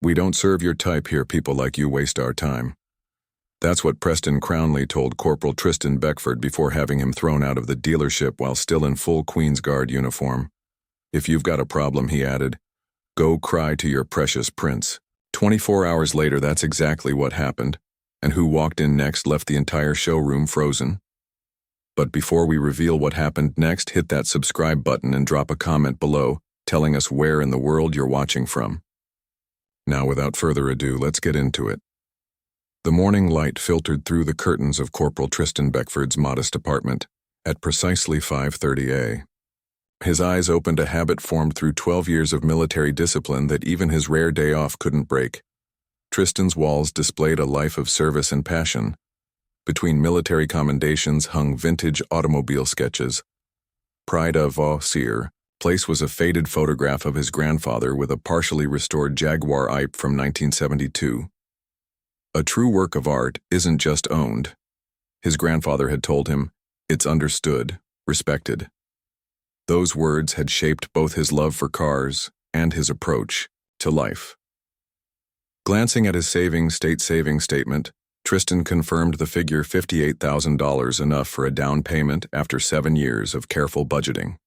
"We don't serve your type here, people like you waste our time." That's what Preston Crownley told Corporal Tristan Beckford before having him thrown out of the dealership while still in full Queen's Guard uniform. "If you've got a problem," he added, "go cry to your precious prince." 24 hours later, that's exactly what happened, and who walked in next left the entire showroom frozen. But before we reveal what happened next, hit that subscribe button and drop a comment below telling us where in the world you're watching from. Now, without further ado, let's get into it. The morning light filtered through the curtains of Corporal Tristan Beckford's modest apartment at precisely 5:30 a.m. His eyes opened a habit formed through 12 years of military discipline that even his rare day off couldn't break. Tristan's walls displayed a life of service and passion. Between military commendations hung vintage automobile sketches. Pride of Sear place was a faded photograph of his grandfather with a partially restored Jaguar I-P from 1972. A true work of art isn't just owned. His grandfather had told him, it's understood, respected. Those words had shaped both his love for cars and his approach to life. Glancing at his savings statement, Tristan confirmed the figure $58,000 enough for a down payment after 7 years of careful budgeting.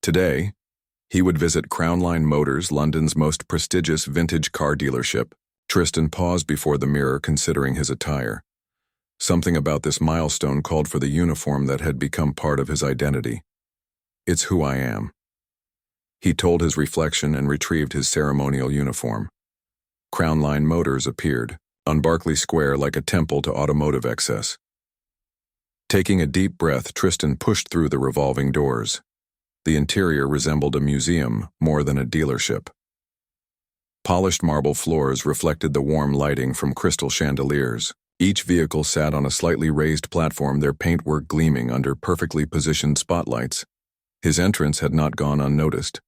Today, he would visit Crownline Motors, London's most prestigious vintage car dealership. Tristan paused before the mirror considering his attire. Something about this milestone called for the uniform that had become part of his identity. "It's who I am." He told his reflection and retrieved his ceremonial uniform. Crownline Motors appeared, on Berkeley Square like a temple to automotive excess. Taking a deep breath, Tristan pushed through the revolving doors. The interior resembled a museum more than a dealership. Polished marble floors reflected the warm lighting from crystal chandeliers. Each vehicle sat on a slightly raised platform, their paintwork gleaming under perfectly positioned spotlights. His entrance had not gone unnoticed.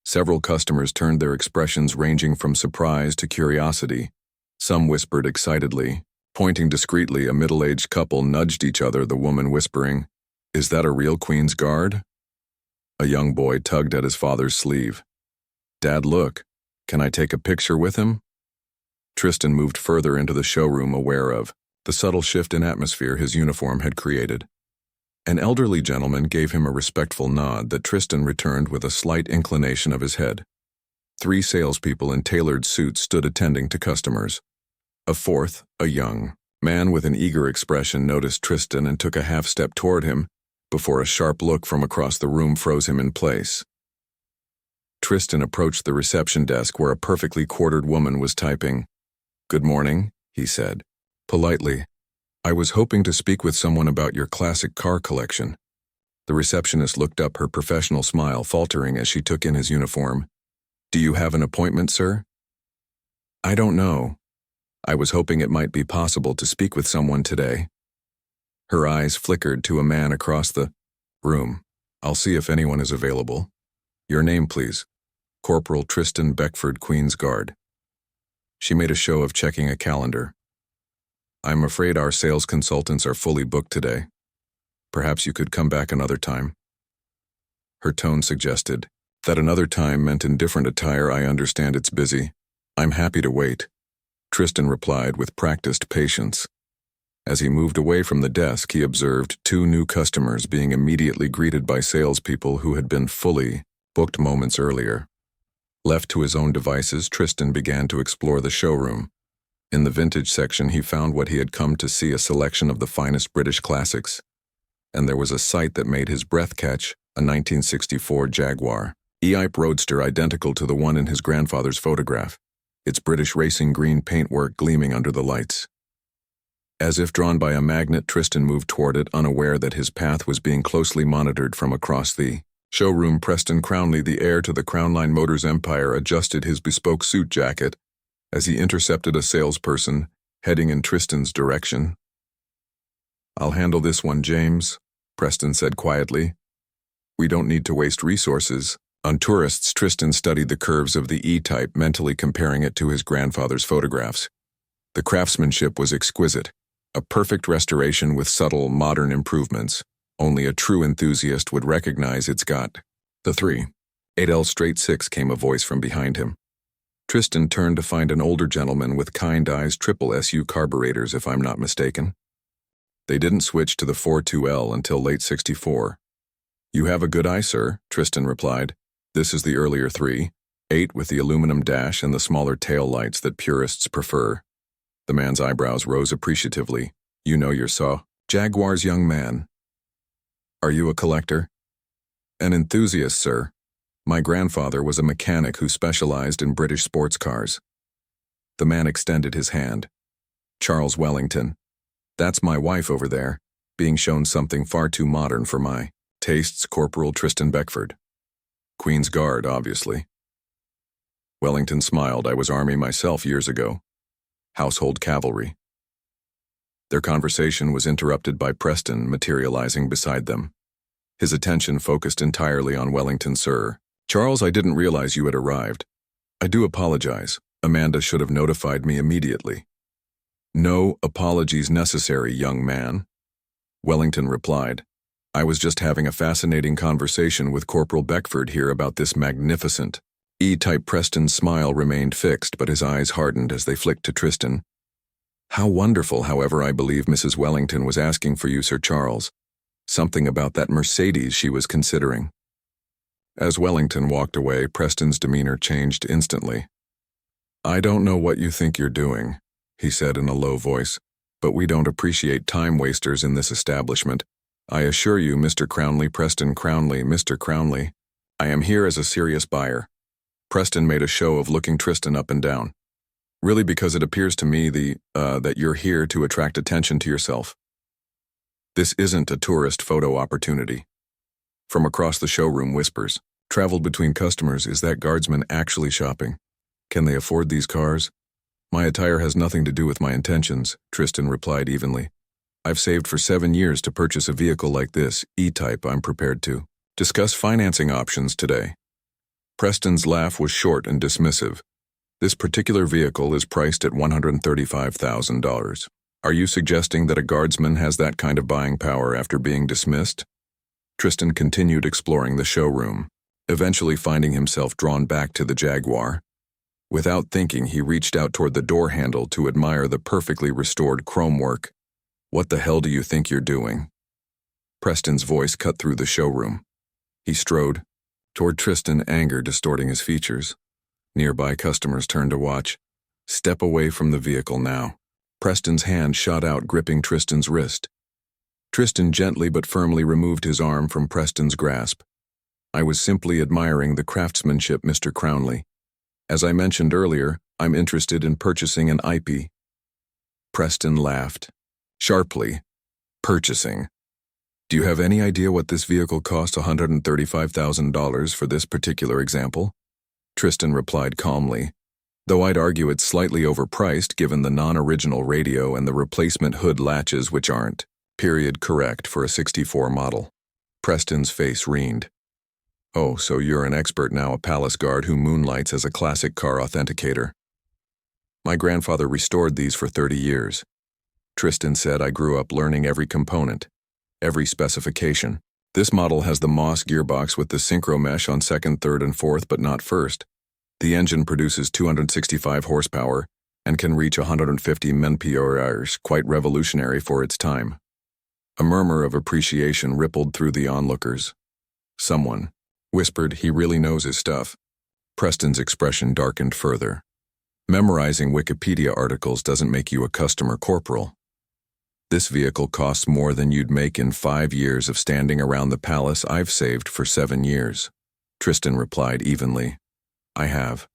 Several customers turned their expressions ranging from surprise to curiosity. Some whispered excitedly. Pointing discreetly, a middle-aged couple nudged each other, the woman whispering, "Is that a real Queen's Guard?" A young boy tugged at his father's sleeve. "Dad, look. Can I take a picture with him?" Tristan moved further into the showroom, aware of the subtle shift in atmosphere his uniform had created. An elderly gentleman gave him a respectful nod that Tristan returned with a slight inclination of his head. 3 salespeople in tailored suits stood attending to customers. A fourth, a young man with an eager expression, noticed Tristan and took a half-step toward him before a sharp look from across the room froze him in place. Tristan approached the reception desk where a perfectly quartered woman was typing. "Good morning," he said, politely. "I was hoping to speak with someone about your classic car collection." The receptionist looked up, her professional smile faltering as she took in his uniform. "Do you have an appointment, sir?" "I don't know. I was hoping it might be possible to speak with someone today." Her eyes flickered to a man across the room. "I'll see if anyone is available. Your name, please." "Corporal Tristan Beckford, Queen's Guard." She made a show of checking a calendar. "I'm afraid our sales consultants are fully booked today. Perhaps you could come back another time." Her tone suggested that another time meant in different attire. "I understand it's busy. I'm happy to wait," Tristan replied with practiced patience. As he moved away from the desk, he observed 2 new customers being immediately greeted by salespeople who had been fully booked moments earlier. Left to his own devices, Tristan began to explore the showroom. In the vintage section, he found what he had come to see, a selection of the finest British classics. And there was a sight that made his breath catch, a 1964 Jaguar E-Type Roadster identical to the one in his grandfather's photograph, its British racing green paintwork gleaming under the lights. As if drawn by a magnet, Tristan moved toward it, unaware that his path was being closely monitored from across the showroom. Preston Crownley, the heir to the Crownline Motors empire, adjusted his bespoke suit jacket as he intercepted a salesperson heading in Tristan's direction. "I'll handle this one, James," Preston said quietly. "We don't need to waste resources on tourists." Tristan studied the curves of the E-Type, mentally comparing it to his grandfather's photographs. The craftsmanship was exquisite, a perfect restoration with subtle, modern improvements. Only a true enthusiast would recognize it's got the 3.8L straight 6, came a voice from behind him. Tristan turned to find an older gentleman with kind eyes, triple SU carburetors if I'm not mistaken. They didn't switch to the 42L until late '64. You have a good eye, sir, Tristan replied. This is the earlier 3.8 with the aluminum dash and the smaller tail lights that purists prefer. The man's eyebrows rose appreciatively. You know your Jaguars, young man. Are you a collector? An enthusiast, sir. My grandfather was a mechanic who specialized in British sports cars. The man extended his hand. Charles Wellington. That's my wife over there, being shown something far too modern for my tastes, Corporal Tristan Beckford. Queen's Guard, obviously. Wellington smiled. I was Army myself years ago. Household cavalry. Their conversation was interrupted by Preston materializing beside them. His attention focused entirely on Wellington. Sir. Charles, I didn't realize you had arrived. I do apologize. Amanda should have notified me immediately. No apologies necessary, young man. Wellington replied. I was just having a fascinating conversation with Corporal Beckford here about this magnificent E-type. Preston's smile remained fixed, but his eyes hardened as they flicked to Tristan. How wonderful, however, I believe Mrs. Wellington was asking for you, Sir Charles. Something about that Mercedes she was considering. As Wellington walked away, Preston's demeanor changed instantly. I don't know what you think you're doing, he said in a low voice, but we don't appreciate time wasters in this establishment. I assure you, Mr. Crownley, Preston Crownley, Mr. Crownley, I am here as a serious buyer. Preston made a show of looking Tristan up and down. Really, because it appears to me that you're here to attract attention to yourself. This isn't a tourist photo opportunity. From across the showroom, whispers traveled between customers. Is that guardsman actually shopping? Can they afford these cars? My attire has nothing to do with my intentions, Tristan replied evenly. I've saved for 7 years to purchase a vehicle like this, E-type. I'm prepared to discuss financing options today. Preston's laugh was short and dismissive. This particular vehicle is priced at $135,000. Are you suggesting that a guardsman has that kind of buying power after being dismissed? Tristan continued exploring the showroom, eventually finding himself drawn back to the Jaguar. Without thinking, he reached out toward the door handle to admire the perfectly restored chrome work. What the hell do you think you're doing? Preston's voice cut through the showroom. He strode toward Tristan, anger distorting his features. Nearby customers turned to watch. Step away from the vehicle now. Preston's hand shot out, gripping Tristan's wrist. Tristan gently but firmly removed his arm from Preston's grasp. I was simply admiring the craftsmanship, Mr. Crownley. As I mentioned earlier, I'm interested in purchasing an IP. Preston laughed. Sharply. Purchasing. Do you have any idea what this vehicle cost? $135,000 for this particular example? Tristan replied calmly, though I'd argue it's slightly overpriced given the non-original radio and the replacement hood latches, which aren't correct for a '64 model. Preston's face reened. Oh, so you're an expert now, a palace guard who moonlights as a classic car authenticator. My grandfather restored these for 30 years. Tristan said, I grew up learning every component, every specification. This model has the Moss gearbox with the synchro mesh on second, third, and fourth, but not first. The engine produces 265 horsepower and can reach 150 mph, quite revolutionary for its time. A murmur of appreciation rippled through the onlookers. Someone whispered, he really knows his stuff. Preston's expression darkened further. Memorizing Wikipedia articles doesn't make you a customer, Corporal. This vehicle costs more than you'd make in 5 years of standing around the palace I've saved for 7 years. Tristan replied evenly. I have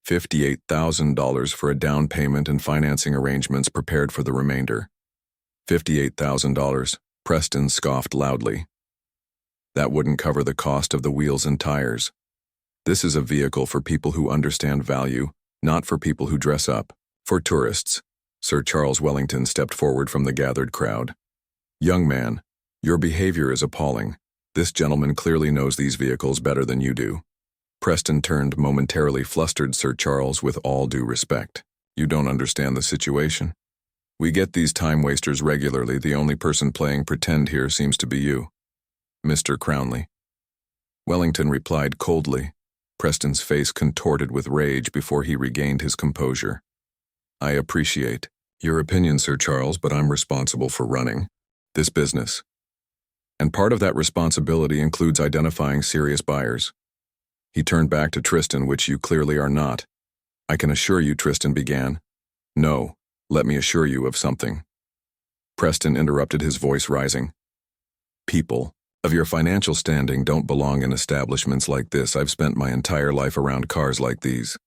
$58,000 for a down payment and financing arrangements prepared for the remainder. $58,000, Preston scoffed loudly. That wouldn't cover the cost of the wheels and tires. This is a vehicle for people who understand value, not for people who dress up. For tourists. Sir Charles Wellington stepped forward from the gathered crowd. Young man, your behavior is appalling. This gentleman clearly knows these vehicles better than you do. Preston turned momentarily flustered. Sir Charles, with all due respect, you don't understand the situation. We get these time wasters regularly. The only person playing pretend here seems to be you, Mr. Crownley. Wellington replied coldly. Preston's face contorted with rage before he regained his composure. I appreciate your opinion, Sir Charles, but I'm responsible for running this business. And part of that responsibility includes identifying serious buyers. He turned back to Tristan, which you clearly are not. I can assure you, Tristan began. No, let me assure you of something. Preston interrupted, his voice rising. People of your financial standing don't belong in establishments like this. I've spent my entire life around cars like these,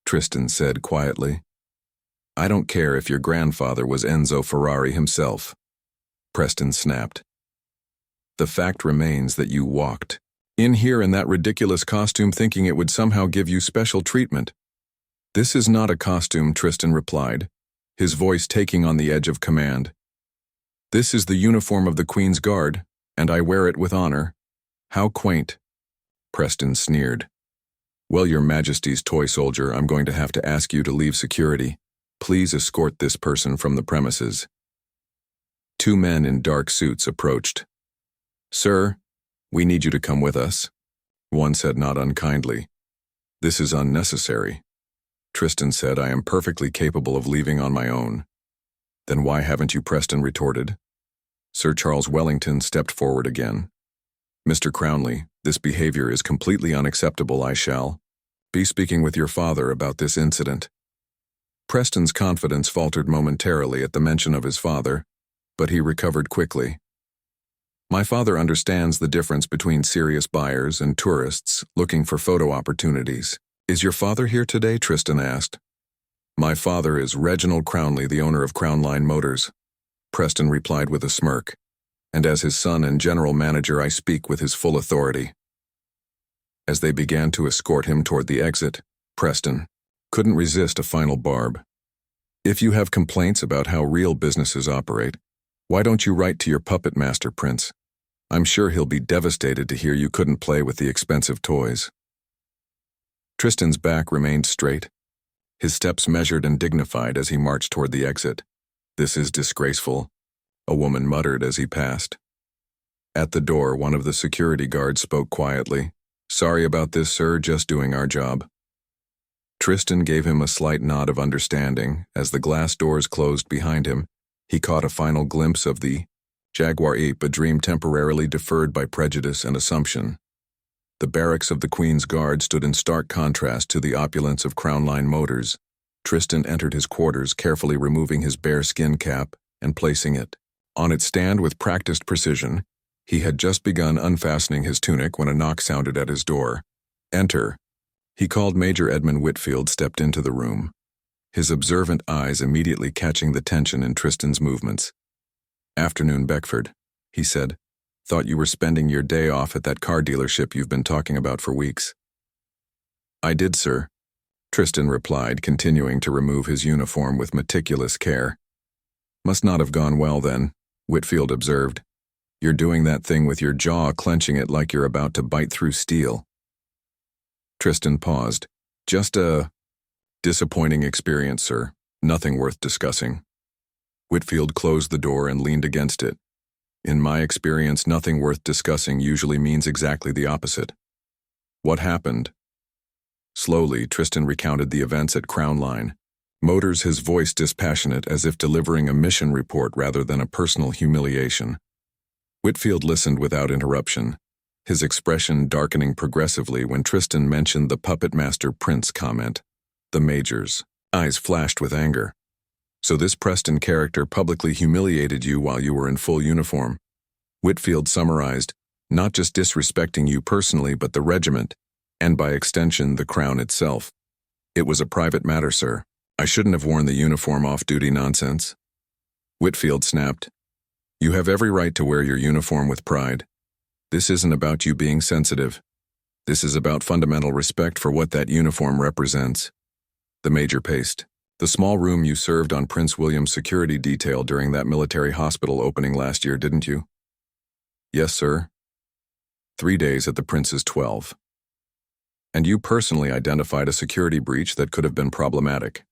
Tristan said quietly. I don't care if your grandfather was Enzo Ferrari himself, Preston snapped. The fact remains that you walked in here in that ridiculous costume thinking it would somehow give you special treatment. This is not a costume, Tristan replied, his voice taking on the edge of command. This is the uniform of the Queen's Guard, and I wear it with honor. How quaint, Preston sneered. Well, Your Majesty's toy soldier, I'm going to have to ask you to leave security. Please escort this person from the premises. Two men in dark suits approached. Sir, we need you to come with us, one said not unkindly. This is unnecessary. Tristan said, I am perfectly capable of leaving on my own. Then why haven't you? Preston retorted. Sir Charles Wellington stepped forward again. Mr. Crownley, this behavior is completely unacceptable. I shall be speaking with your father about this incident. Preston's confidence faltered momentarily at the mention of his father, but he recovered quickly. My father understands the difference between serious buyers and tourists looking for photo opportunities. Is your father here today? Tristan asked. My father is Reginald Crownley, the owner of Crownline Motors, Preston replied with a smirk, and as his son and general manager I speak with his full authority. As they began to escort him toward the exit, Preston couldn't resist a final barb. If you have complaints about how real businesses operate, why don't you write to your puppet master, Prince? I'm sure he'll be devastated to hear you couldn't play with the expensive toys. Tristan's back remained straight, his steps measured and dignified as he marched toward the exit. This is disgraceful, a woman muttered as he passed. At the door, one of the security guards spoke quietly. Sorry about this, sir, just doing our job. Tristan gave him a slight nod of understanding. As the glass doors closed behind him, he caught a final glimpse of the Jaguar Ape, a dream temporarily deferred by prejudice and assumption. The barracks of the Queen's Guard stood in stark contrast to the opulence of Crownline Motors. Tristan entered his quarters, carefully removing his bare skin cap and placing it on its stand with practiced precision. He had just begun unfastening his tunic when a knock sounded at his door. Enter. He called. Major Edmund Whitfield stepped into the room, his observant eyes immediately catching the tension in Tristan's movements. Afternoon, Beckford, he said. Thought you were spending your day off at that car dealership you've been talking about for weeks. I did, sir, Tristan replied, continuing to remove his uniform with meticulous care. Must not have gone well then, Whitfield observed. You're doing that thing with your jaw, clenching it like you're about to bite through steel. Tristan paused. Just a disappointing experience, sir. Nothing worth discussing. Whitfield closed the door and leaned against it. In my experience, nothing worth discussing usually means exactly the opposite. What happened? Slowly, Tristan recounted the events at Crownline Motors, his voice dispassionate as if delivering a mission report rather than a personal humiliation. Whitfield listened without interruption, his expression darkening progressively when Tristan mentioned the puppet master Prince comment. The Major's eyes flashed with anger. So this Preston character publicly humiliated you while you were in full uniform. Whitfield summarized, not just disrespecting you personally but the regiment, and by extension the crown itself. It was a private matter, sir. I shouldn't have worn the uniform off-duty nonsense. Whitfield snapped. You have every right to wear your uniform with pride. This isn't about you being sensitive. This is about fundamental respect for what that uniform represents. The Major paced. The small room you served on Prince William's security detail during that military hospital opening last year, didn't you? Yes, sir. 3 days at the Prince's 12. And you personally identified a security breach that could have been problematic.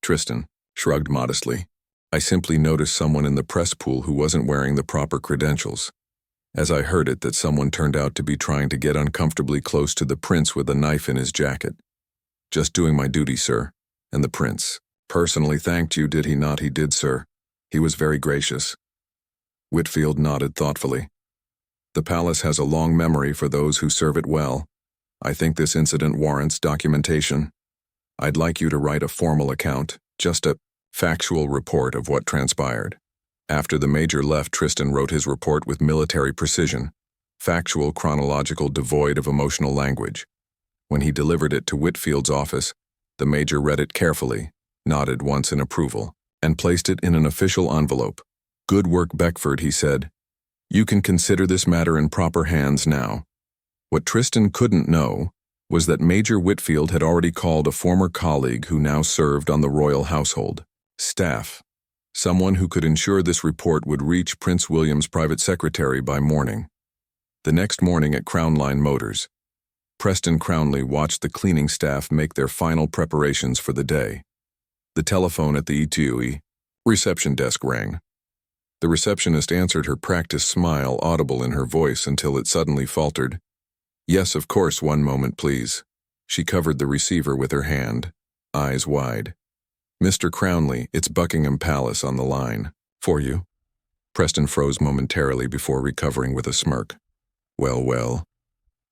Tristan shrugged modestly. I simply noticed someone in the press pool who wasn't wearing the proper credentials. as I heard it that someone turned out to be trying to get uncomfortably close to the prince with a knife in his jacket. Just doing my duty, sir. And the prince personally thanked you, did he not? He did, sir. He was very gracious. Whitfield nodded thoughtfully. The palace has a long memory for those who serve it well. I think this incident warrants documentation. I'd like you to write a formal account, just a factual report of what transpired. After the major left, Tristan wrote his report with military precision, factual, chronological, devoid of emotional language. When he delivered it to Whitfield's office, the major read it carefully, nodded once in approval, and placed it in an official envelope. Good work, Beckford, he said. You can consider this matter in proper hands now. What Tristan couldn't know was that Major Whitfield had already called a former colleague who now served on the royal household staff, someone who could ensure this report would reach Prince William's private secretary by morning. The next morning at Crown Line Motors, Preston Crownley watched the cleaning staff make their final preparations for the day. The telephone at the ETUE reception desk rang. The receptionist answered, her practiced smile audible in her voice until it suddenly faltered. Yes, of course, one moment, please. She covered the receiver with her hand, eyes wide. Mr. Crownley, it's Buckingham Palace on the line. For you? Preston froze momentarily before recovering with a smirk. Well, well.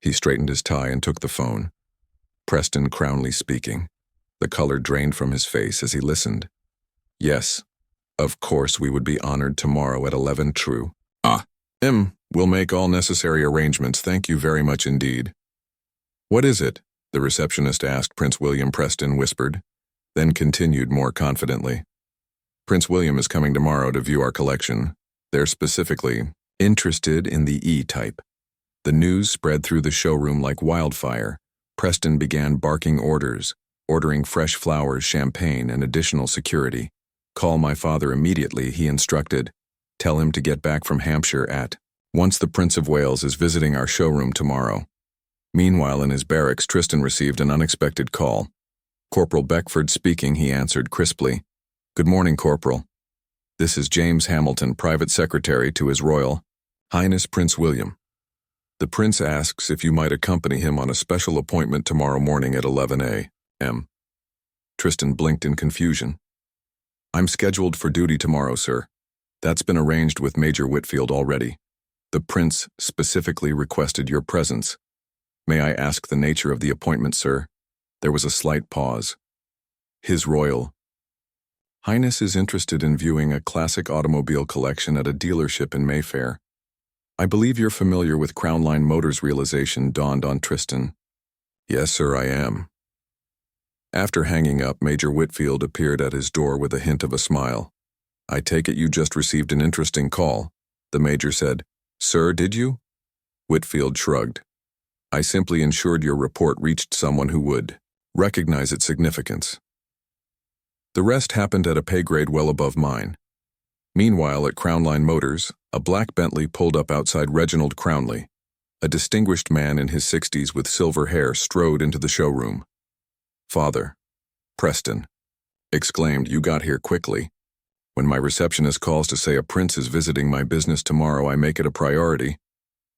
He straightened his tie and took the phone. Preston Crownley speaking. The color drained from his face as he listened. Yes. Of course, we would be honored tomorrow at 11 true. We'll make all necessary arrangements. Thank you very much indeed. What is it? The receptionist asked. Prince William, Preston whispered, then continued more confidently. Prince William is coming tomorrow to view our collection. They're specifically interested in the E-type. The news spread through the showroom like wildfire. Preston began barking orders, ordering fresh flowers, champagne, and additional security. Call my father immediately, he instructed. Tell him to get back from Hampshire at once. The Prince of Wales is visiting our showroom tomorrow. Meanwhile, in his barracks, Tristan received an unexpected call. Corporal Beckford speaking, he answered crisply. Good morning, Corporal. This is James Hamilton, Private Secretary to His Royal Highness Prince William. The Prince asks if you might accompany him on a special appointment tomorrow morning at 11 a.m. Tristan blinked in confusion. I'm scheduled for duty tomorrow, sir. That's been arranged with Major Whitfield already. The Prince specifically requested your presence. May I ask the nature of the appointment, sir? There was a slight pause. His Royal Highness is interested in viewing a classic automobile collection at a dealership in Mayfair. I believe you're familiar with Crown Line Motors. Realization dawned on Tristan. Yes, sir, I am. After hanging up, Major Whitfield appeared at his door with a hint of a smile. I take it you just received an interesting call, the Major said. Sir, did you? Whitfield shrugged. I simply ensured your report reached someone who would recognize its significance. The rest happened at a pay grade well above mine. Meanwhile, at Crown Line Motors, a black Bentley pulled up outside. Reginald Crownley, a distinguished man in his 60s with silver hair, strode into the showroom. Father, Preston exclaimed, you got here quickly. When my receptionist calls to say a prince is visiting my business tomorrow, I make it a priority.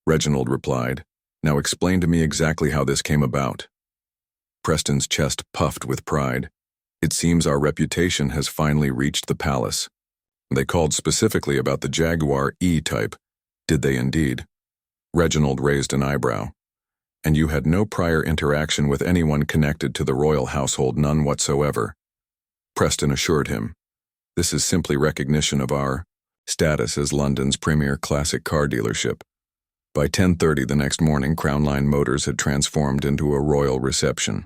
Reginald replied, now explain to me exactly how this came about. Preston's chest puffed with pride. It seems our reputation has finally reached the palace. They called specifically about the Jaguar E-type. Did they indeed? Reginald raised an eyebrow. And you had no prior interaction with anyone connected to the royal household? None whatsoever. Preston assured him. This is simply recognition of our status as London's premier classic car dealership. By 10:30 the next morning, Crown Line Motors had transformed into a royal reception.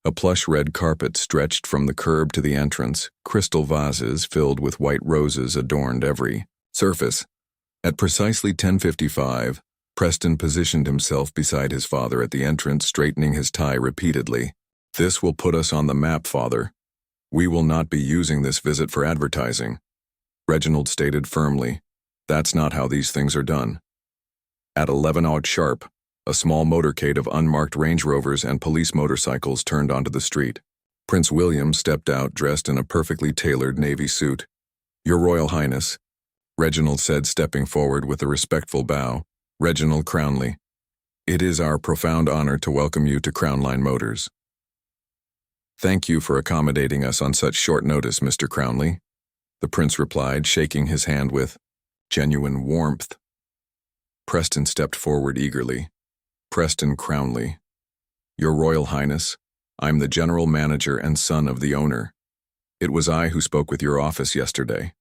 A plush red carpet stretched from the curb to the entrance. Crystal vases filled with white roses adorned every surface. At precisely 10:55, Preston positioned himself beside his father at the entrance, straightening his tie repeatedly. This will put us on the map, Father. We will not be using this visit for advertising, Reginald stated firmly. That's not how these things are done. At 11 odd sharp, a small motorcade of unmarked Range Rovers and police motorcycles turned onto the street. Prince William stepped out dressed in a perfectly tailored navy suit. Your Royal Highness, Reginald said, stepping forward with a respectful bow. Reginald Crownley, it is our profound honor to welcome you to Crownline Motors. Thank you for accommodating us on such short notice, Mr. Crownley, the prince replied, shaking his hand with genuine warmth. Preston stepped forward eagerly. Preston Crownley, Your Royal Highness, I'm the general manager and son of the owner. It was I who spoke with your office yesterday.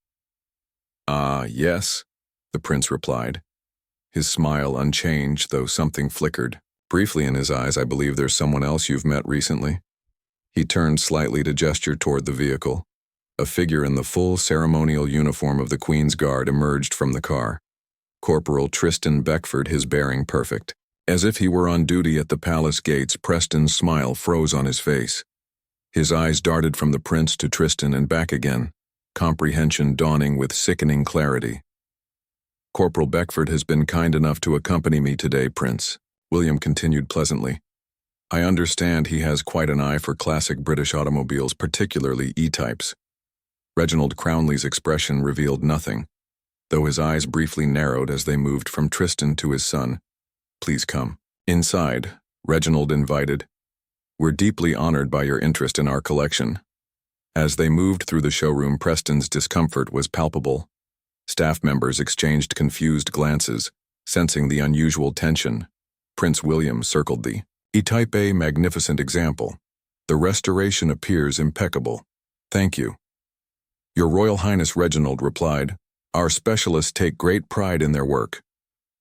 Ah, yes, the prince replied, his smile unchanged, though something flickered briefly in his eyes. I believe there's someone else you've met recently. He turned slightly to gesture toward the vehicle. A figure in the full ceremonial uniform of the Queen's Guard emerged from the car. Corporal Tristan Beckford, his bearing perfect. As if he were on duty at the palace gates, Preston's smile froze on his face. His eyes darted from the prince to Tristan and back again, comprehension dawning with sickening clarity. Corporal Beckford has been kind enough to accompany me today, Prince, William continued pleasantly. I understand he has quite an eye for classic British automobiles, particularly E-types. Reginald Crownley's expression revealed nothing, though his eyes briefly narrowed as they moved from Tristan to his son. Please come. Inside, Reginald invited. We're deeply honored by your interest in our collection. As they moved through the showroom, Preston's discomfort was palpable. Staff members exchanged confused glances, sensing the unusual tension. Prince William circled the E-Type A magnificent example. The restoration appears impeccable. Thank you. Your Royal Highness, Reginald replied. Our specialists take great pride in their work.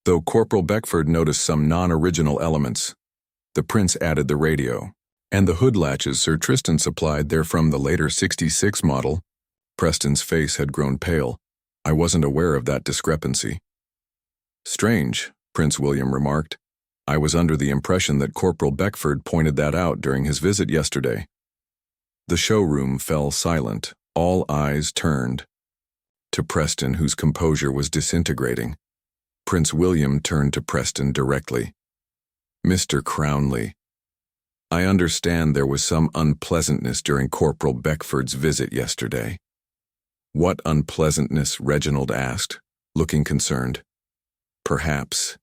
Though Corporal Beckford noticed some non-original elements. The prince added the radio. And the hood latches Sir Tristan supplied, they're from the later '66 model. Preston's face had grown pale. I wasn't aware of that discrepancy. Strange, Prince William remarked. I was under the impression that Corporal Beckford pointed that out during his visit yesterday. The showroom fell silent, all eyes turned to Preston, whose composure was disintegrating. Prince William turned to Preston directly. Mr. Crownley, I understand there was some unpleasantness during Corporal Beckford's visit yesterday. What unpleasantness? Reginald asked, looking concerned. Perhaps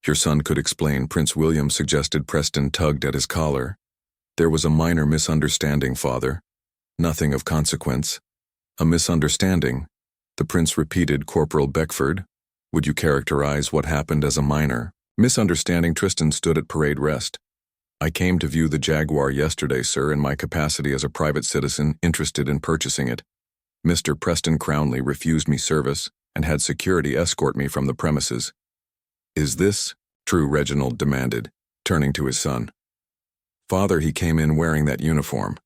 your son could explain, Prince William suggested. Preston tugged at his collar. There was a minor misunderstanding, Father. Nothing of consequence. A misunderstanding, the prince repeated. Corporal Beckford, would you characterize what happened as a minor misunderstanding? Tristan stood at parade rest. I came to view the Jaguar yesterday, sir, in my capacity as a private citizen interested in purchasing it. Mr. Preston Crownley refused me service and had security escort me from the premises. Is this true? Reginald demanded, turning to his son. Father, he came in wearing that uniform.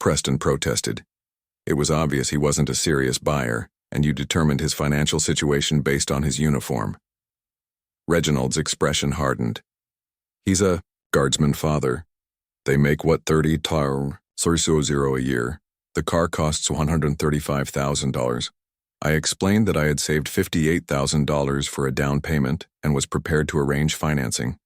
Preston protested. It was obvious he wasn't a serious buyer, and you determined his financial situation based on his uniform. Reginald's expression hardened. He's a guardsman, Father. They make what, 30 tar zero a year. The car costs $135,000. I explained that I had saved $58,000 for a down payment and was prepared to arrange financing.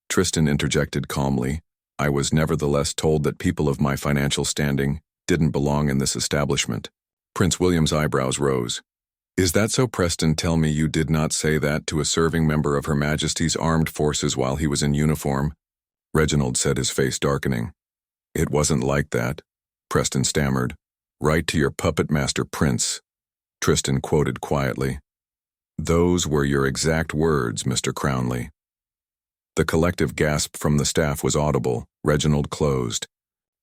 Tristan interjected calmly. I was nevertheless told that people of my financial standing didn't belong in this establishment. Prince William's eyebrows rose. Is that so? Preston, tell me you did not say that to a serving member of Her Majesty's Armed Forces while he was in uniform. Reginald said, his face darkening. It wasn't like that, Preston stammered. Write to your puppet master, Prince, Tristan quoted quietly. Those were your exact words, Mr. Crownley. The collective gasp from the staff was audible. Reginald closed,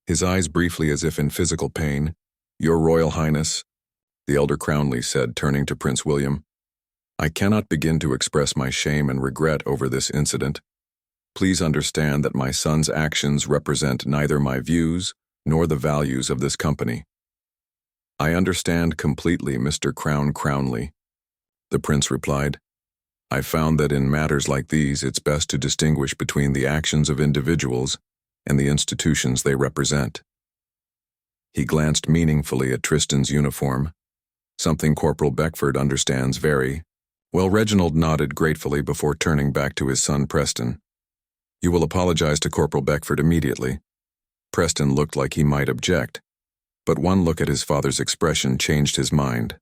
his eyes briefly as if in physical pain. Your Royal Highness, the elder Crownley said, turning to Prince William. I cannot begin to express my shame and regret over this incident. Please understand that my son's actions represent neither my views nor the values of this company. I understand completely, Mr. Crownley, the prince replied. I found that in matters like these, it's best to distinguish between the actions of individuals and the institutions they represent. He glanced meaningfully at Tristan's uniform, something Corporal Beckford understands very well. Reginald nodded gratefully before turning back to his son Preston. You will apologize to Corporal Beckford immediately. Preston looked like he might object, but one look at his father's expression changed his mind.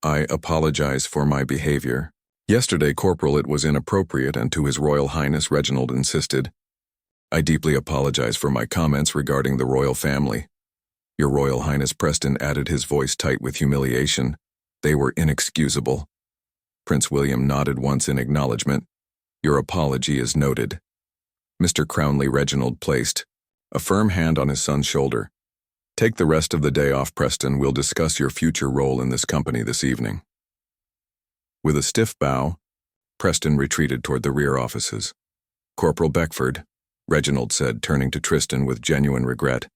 I apologize for my behavior. Yesterday, Corporal, it was inappropriate, and to His Royal Highness Reginald insisted. I deeply apologize for my comments regarding the royal family. Your Royal Highness, Preston added, his voice tight with humiliation. They were inexcusable. Prince William nodded once in acknowledgement. Your apology is noted. Mr. Crownley, Reginald placed a firm hand on his son's shoulder. Take the rest of the day off, Preston. We'll discuss your future role in this company this evening. With a stiff bow, Preston retreated toward the rear offices. Corporal Beckford, Reginald said, turning to Tristan with genuine regret.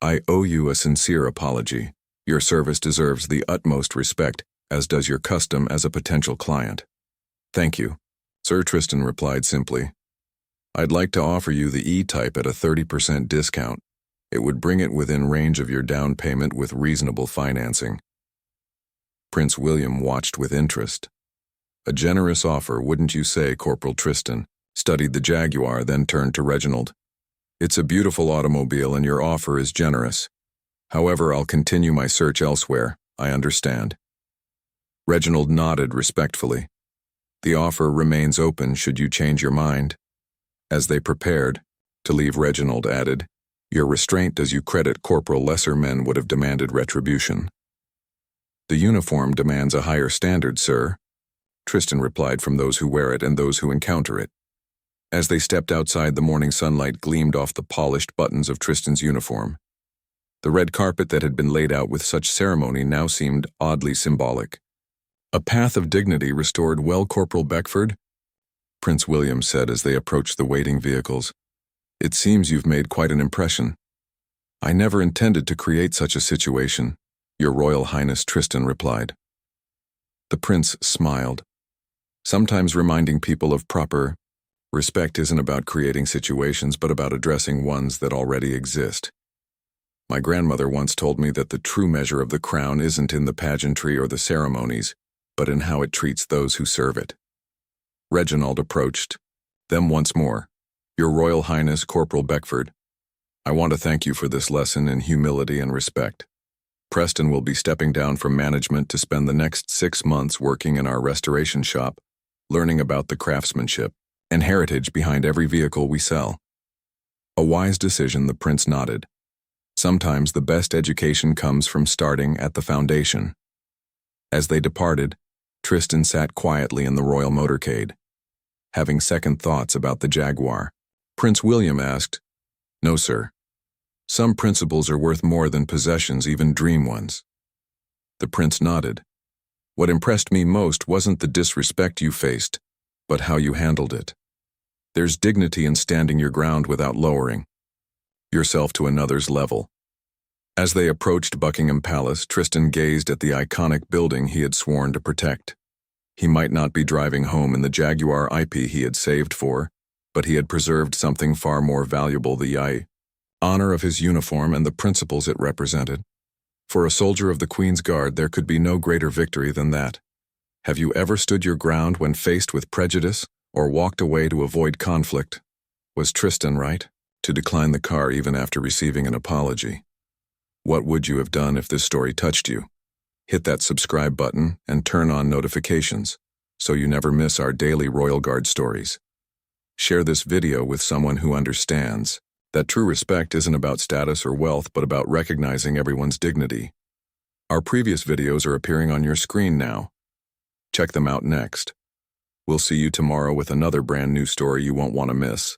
I owe you a sincere apology. Your service deserves the utmost respect, as does your custom as a potential client. Thank you, Sir. Tristan replied simply. I'd like to offer you the E-type at a 30% discount. It would bring it within range of your down payment with reasonable financing. Prince William watched with interest. A generous offer, wouldn't you say? Corporal Tristan studied the Jaguar, then turned to Reginald. It's a beautiful automobile and your offer is generous. However, I'll continue my search elsewhere, I understand. Reginald nodded respectfully. The offer remains open should you change your mind. As they prepared to leave, Reginald added, your restraint does you credit, Corporal. Lesser men would have demanded retribution. The uniform demands a higher standard, sir, Tristan replied, from those who wear it and those who encounter it. As they stepped outside, the morning sunlight gleamed off the polished buttons of Tristan's uniform. The red carpet that had been laid out with such ceremony now seemed oddly symbolic. A path of dignity restored. Well, Corporal Beckford, Prince William said as they approached the waiting vehicles. It seems you've made quite an impression. I never intended to create such a situation, Your Royal Highness, Tristan replied. The prince smiled. Sometimes reminding people of proper respect isn't about creating situations, but about addressing ones that already exist. My grandmother once told me that the true measure of the crown isn't in the pageantry or the ceremonies, but in how it treats those who serve it. Reginald approached them once more. Your Royal Highness, Corporal Beckford, I want to thank you for this lesson in humility and respect. Preston will be stepping down from management to spend the next 6 months working in our restoration shop, learning about the craftsmanship and heritage behind every vehicle we sell. A wise decision, the prince nodded. Sometimes the best education comes from starting at the foundation. As they departed, Tristan sat quietly in the royal motorcade, having second thoughts about the Jaguar. Prince William asked, No, sir. Some principles are worth more than possessions, even dream ones. The prince nodded. What impressed me most wasn't the disrespect you faced, but how you handled it. There's dignity in standing your ground without lowering yourself to another's level. As they approached Buckingham Palace, Tristan gazed at the iconic building he had sworn to protect. He might not be driving home in the Jaguar IP he had saved for, but he had preserved something far more valuable, the honor of his uniform and the principles it represented. For a soldier of the Queen's Guard, there could be no greater victory than that. Have you ever stood your ground when faced with prejudice, or walked away to avoid conflict? Was Tristan right to decline the car even after receiving an apology? What would you have done if this story touched you? Hit that subscribe button and turn on notifications so you never miss our daily Royal Guard stories. Share this video with someone who understands that true respect isn't about status or wealth, but about recognizing everyone's dignity. Our previous videos are appearing on your screen now. Check them out next. We'll see you tomorrow with another brand new story you won't want to miss.